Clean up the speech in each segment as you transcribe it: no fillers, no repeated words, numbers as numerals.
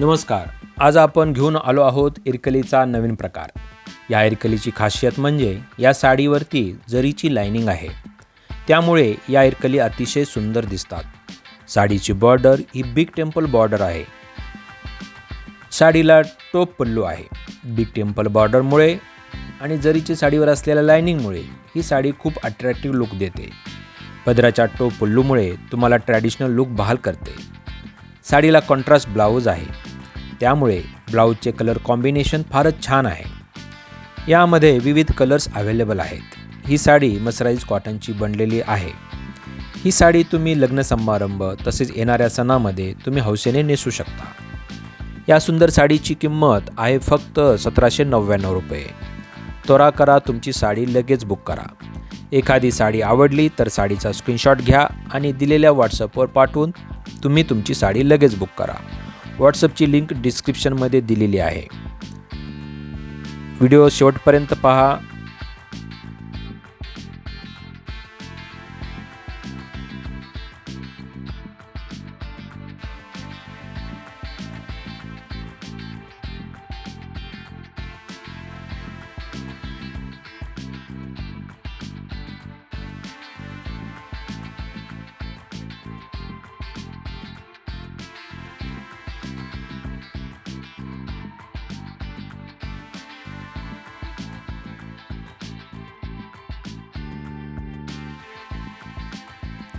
नमस्कार. आज आपण घेऊन आलो आहोत इरकलीचा नवीन प्रकार. या इरकलीची खासियत म्हणजे या साडीवरती जरीची लाइनिंग आहे. त्यामुळे या इरकली अतिशय सुंदर दिसतात. साडीची बॉर्डर ही बिग टेम्पल बॉर्डर आहे. साडीला टोप पल्लू आहे. बिग टेम्पल बॉर्डरमुळे आणि जरीची साडीवर असलेल्या लाइनिंगमुळे ही साडी खूप अट्रॅक्टिव्ह लुक देते. पदराच्या टोप पल्लूमुळे तुम्हाला ट्रॅडिशनल लुक बहाल करते. साडीला कॉन्ट्रास्ट ब्लाऊज आहे. त्यामुळे ब्लाऊजचे कलर कॉम्बिनेशन फारच छान आहे. यामध्ये विविध कलर्स अवेलेबल आहेत. ही साडी मसराईज कॉटनची बनलेली आहे. ही साडी तुम्ही लग्न समारंभ तसेच येणाऱ्या सणामध्ये तुम्ही हौसेने नेसू शकता. या सुंदर साडीची किंमत आहे फक्त 1799 रुपये. त्वरा करा, तुमची साडी लगेच बुक करा. एखादी साडी आवडली तर साडीचा स्क्रीनशॉट घ्या आणि दिलेल्या व्हॉट्सअपवर पाठवून तुम्ही तुमची साडी लगेच बुक करा. व्हॉट्सअपची लिंक डिस्क्रिप्शनमध्ये दिलेली आहे. व्हिडिओ शेवटपर्यंत पहा.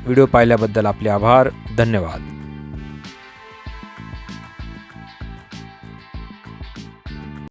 व्हिडिओ पाहिल्याबद्दल आपले आभार. धन्यवाद.